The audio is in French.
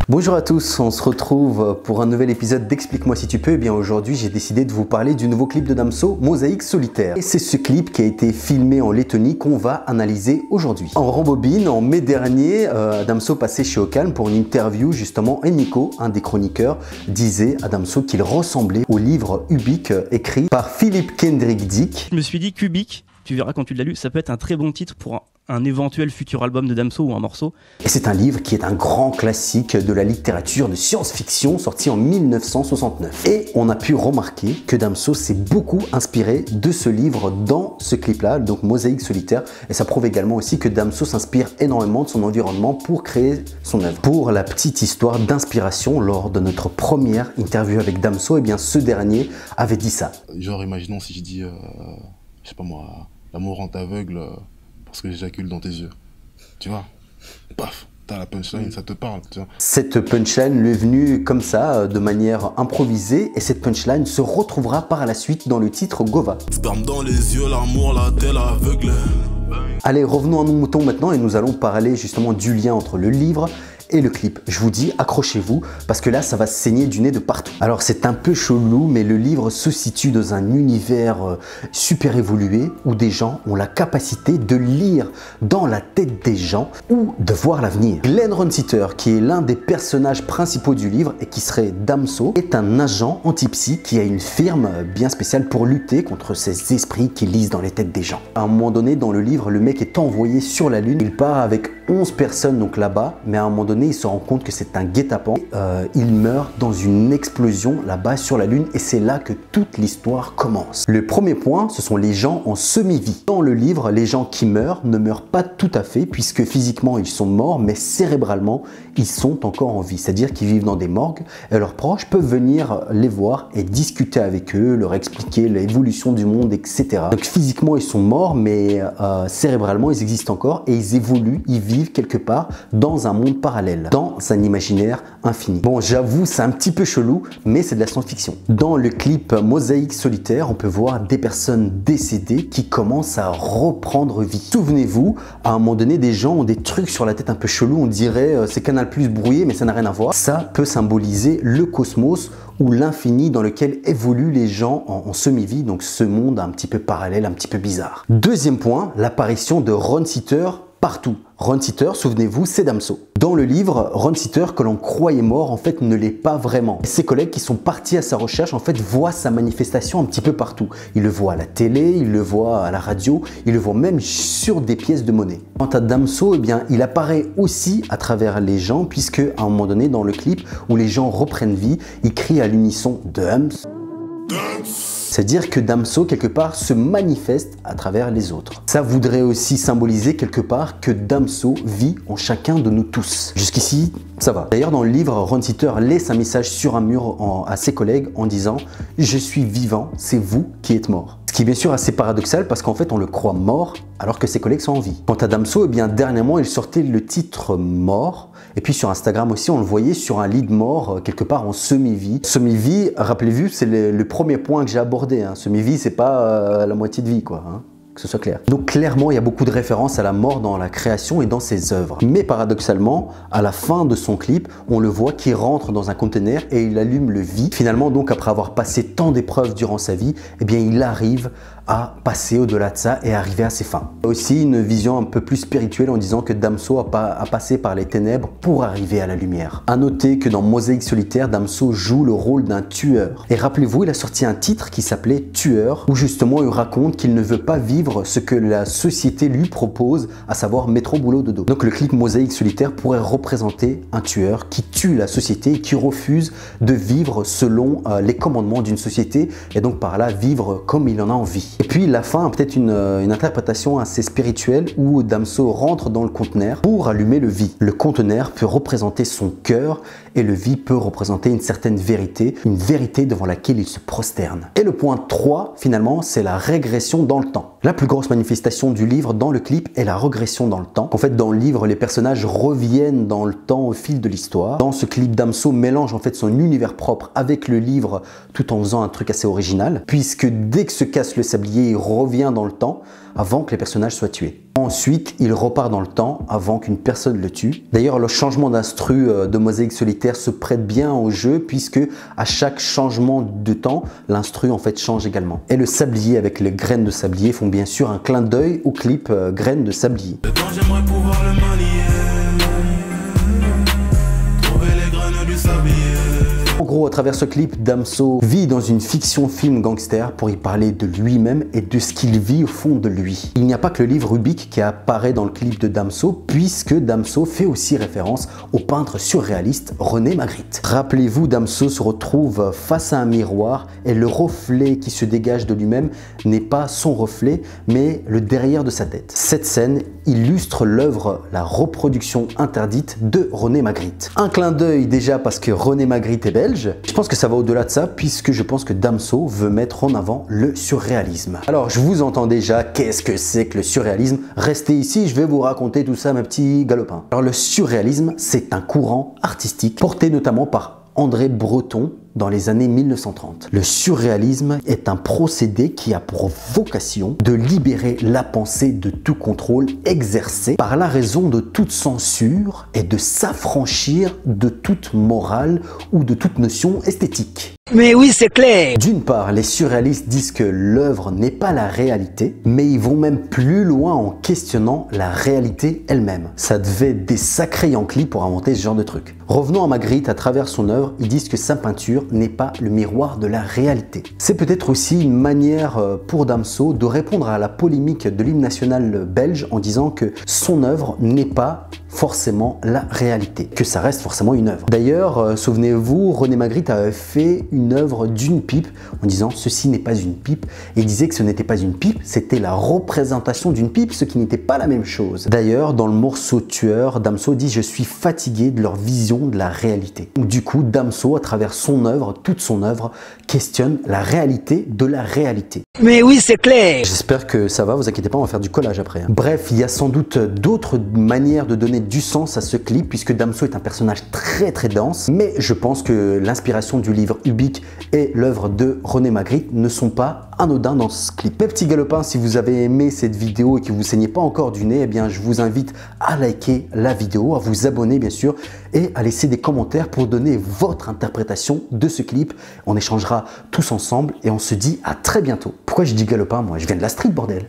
Bonjour à tous, on se retrouve pour un nouvel épisode d'Explique-moi si tu peux. Et bien aujourd'hui, j'ai décidé de vous parler du nouveau clip de Damso, Mosaïque solitaire. Et c'est ce clip qui a été filmé en Lettonie qu'on va analyser aujourd'hui. En rembobine, en mai dernier, Damso passait chez Ocalm pour une interview justement et Nico, un des chroniqueurs, disait à Damso qu'il ressemblait au livre Ubik écrit par Philip Kendrick Dick. Je me suis dit qu'Ubik, tu verras quand tu l'as lu, ça peut être un très bon titre pour un éventuel futur album de Damso ou un morceau. Et c'est un livre qui est un grand classique de la littérature de science-fiction sorti en 1969. Et on a pu remarquer que Damso s'est beaucoup inspiré de ce livre dans ce clip-là, donc Mosaïque solitaire. Et ça prouve également aussi que Damso s'inspire énormément de son environnement pour créer son œuvre. Pour la petite histoire d'inspiration, lors de notre première interview avec Damso, eh bien ce dernier avait dit ça. Genre, imaginons si je dis, je sais pas moi, l'amour rend aveugle parce que j'éjacule dans tes yeux. Tu vois, paf, t'as la punchline, ça te parle, tu vois. Cette punchline lui est venue comme ça, de manière improvisée, et cette punchline se retrouvera par la suite dans le titre Gova. Sperme dans les yeux, l'amour, la telle aveugle. Allez, revenons à nos moutons maintenant et nous allons parler justement du lien entre le livre et le clip. Je vous dis, accrochez-vous parce que là, ça va saigner du nez de partout. Alors, c'est un peu chelou, mais le livre se situe dans un univers super évolué où des gens ont la capacité de lire dans la tête des gens ou de voir l'avenir. Glenn Runciter, qui est l'un des personnages principaux du livre et qui serait Damso, est un agent anti-psy qui a une firme bien spéciale pour lutter contre ces esprits qui lisent dans les têtes des gens. À un moment donné, dans le livre, le mec est envoyé sur la Lune. Il part avec 11 personnes donc là-bas, mais à un moment donné, il se rend compte que c'est un guet-apens. Il meurt dans une explosion là-bas sur la Lune et c'est là que toute l'histoire commence. Le premier point, ce sont les gens en semi-vie. Dans le livre, les gens qui meurent ne meurent pas tout à fait puisque physiquement ils sont morts, mais cérébralement ils sont encore en vie. C'est-à-dire qu'ils vivent dans des morgues et leurs proches peuvent venir les voir et discuter avec eux, leur expliquer l'évolution du monde, etc. Donc physiquement ils sont morts, mais cérébralement ils existent encore et ils évoluent, ils vivent quelque part dans un monde parallèle, dans un imaginaire infini. Bon, j'avoue, c'est un petit peu chelou, mais c'est de la science-fiction. Dans le clip Mosaïque solitaire, on peut voir des personnes décédées qui commencent à reprendre vie. Souvenez-vous, à un moment donné, des gens ont des trucs sur la tête un peu chelou, on dirait c'est Canal+ brouillé, mais ça n'a rien à voir. Ça peut symboliser le cosmos ou l'infini dans lequel évoluent les gens en semi-vie, donc ce monde un petit peu parallèle, un petit peu bizarre. Deuxième point, l'apparition de Runciter partout. Runciter, souvenez-vous, c'est Damso. Dans le livre, Runciter, que l'on croyait mort, en fait, ne l'est pas vraiment. Ses collègues qui sont partis à sa recherche, en fait, voient sa manifestation un petit peu partout. Ils le voient à la télé, ils le voient à la radio, ils le voient même sur des pièces de monnaie. Quant à Damso, eh bien, il apparaît aussi à travers les gens, puisque à un moment donné, dans le clip, où les gens reprennent vie, il crie à l'unisson « Damso ». C'est-à-dire que Damso, quelque part, se manifeste à travers les autres. Ça voudrait aussi symboliser quelque part que Damso vit en chacun de nous tous. Jusqu'ici, ça va. D'ailleurs, dans le livre, Runciter laisse un message sur un mur à ses collègues en disant « Je suis vivant, c'est vous qui êtes morts ». Ce qui est bien sûr assez paradoxal parce qu'en fait, on le croit mort alors que ses collègues sont en vie. Quant à Damso, eh bien, dernièrement, il sortait le titre « Mort ». Et puis sur Instagram aussi, on le voyait sur un lit de mort, quelque part en semi-vie. Semi-vie, rappelez-vous, c'est le premier point que j'ai abordé. Hein. Semi-vie, c'est pas la moitié de vie, quoi. Hein. Que ce soit clair. Donc clairement, il y a beaucoup de références à la mort dans la création et dans ses œuvres. Mais paradoxalement, à la fin de son clip, on le voit qui rentre dans un conteneur et il allume le vide. Finalement, donc, après avoir passé tant d'épreuves durant sa vie, eh bien, il arrive à passer au-delà de ça et arriver à ses fins. Il y a aussi une vision un peu plus spirituelle en disant que Damso a passé par les ténèbres pour arriver à la lumière. À noter que dans Mosaïque solitaire, Damso joue le rôle d'un tueur. Et rappelez-vous, il a sorti un titre qui s'appelait Tueur, où justement il raconte qu'il ne veut pas vivre ce que la société lui propose, à savoir métro boulot dodo. Donc le clip Mosaïque solitaire pourrait représenter un tueur qui tue la société et qui refuse de vivre selon les commandements d'une société et donc par là vivre comme il en a envie. Et puis la fin a peut-être une interprétation assez spirituelle où Damso rentre dans le conteneur pour allumer le vide. Le conteneur peut représenter son cœur et le vide peut représenter une certaine vérité, une vérité devant laquelle il se prosterne. Et le point 3 finalement, c'est la régression dans le temps. La plus grosse manifestation du livre dans le clip est la régression dans le temps. En fait, dans le livre, les personnages reviennent dans le temps au fil de l'histoire. Dans ce clip, Damso mélange en fait son univers propre avec le livre tout en faisant un truc assez original, puisque dès que se casse le sablier, il revient dans le temps avant que les personnages soient tués. Ensuite, il repart dans le temps avant qu'une personne le tue. D'ailleurs, le changement d'instru de Mosaïque Solitaire se prête bien au jeu puisque à chaque changement de temps, l'instru en fait change également. Et le sablier avec les graines de sablier font bien sûr un clin d'œil au clip graines de sablier. J'aimerais pouvoir le manier, trouver les graines du sablier. En gros, à travers ce clip, Damso vit dans une fiction film gangster pour y parler de lui-même et de ce qu'il vit au fond de lui. Il n'y a pas que le livre Rubik qui apparaît dans le clip de Damso, puisque Damso fait aussi référence au peintre surréaliste René Magritte. Rappelez-vous, Damso se retrouve face à un miroir et le reflet qui se dégage de lui-même n'est pas son reflet, mais le derrière de sa tête. Cette scène illustre l'œuvre La reproduction interdite de René Magritte. Un clin d'œil déjà parce que René Magritte est belge. Je pense que ça va au-delà de ça puisque je pense que Damso veut mettre en avant le surréalisme. Alors je vous entends déjà, qu'est-ce que c'est que le surréalisme? Restez ici, je vais vous raconter tout ça mes petits galopins. Alors le surréalisme, c'est un courant artistique porté notamment par André Breton dans les années 1930. Le surréalisme est un procédé qui a pour vocation de libérer la pensée de tout contrôle exercé par la raison de toute censure et de s'affranchir de toute morale ou de toute notion esthétique. Mais oui, c'est clair. D'une part, les surréalistes disent que l'œuvre n'est pas la réalité, mais ils vont même plus loin en questionnant la réalité elle-même. Ça devait être des sacrés Yankees pour inventer ce genre de truc. Revenons à Magritte, à travers son œuvre, ils disent que sa peinture n'est pas le miroir de la réalité. C'est peut-être aussi une manière pour Damso de répondre à la polémique de l'hymne national belge en disant que son œuvre n'est pas forcément la réalité, que ça reste forcément une œuvre. D'ailleurs, souvenez-vous, René Magritte avait fait une œuvre d'une pipe en disant ceci n'est pas une pipe, et il disait que ce n'était pas une pipe, c'était la représentation d'une pipe, ce qui n'était pas la même chose. D'ailleurs, dans le morceau Tueur, Damso dit je suis fatigué de leur vision de la réalité. Du coup, Damso, à travers son œuvre, toute son œuvre, questionne la réalité de la réalité. Mais oui, c'est clair. J'espère que ça va, vous inquiétez pas, on va faire du collage après. Bref, il y a sans doute d'autres manières de donner du sens à ce clip puisque Damso est un personnage très dense, mais je pense que l'inspiration du livre Ubik et l'œuvre de René Magritte ne sont pas anodins dans ce clip. Mes petits galopins, si vous avez aimé cette vidéo et que vous ne saignez pas encore du nez, eh bien je vous invite à liker la vidéo, à vous abonner bien sûr et à laisser des commentaires pour donner votre interprétation de ce clip. On échangera tous ensemble et on se dit à très bientôt. Pourquoi je dis galopin moi? Je viens de la street, bordel.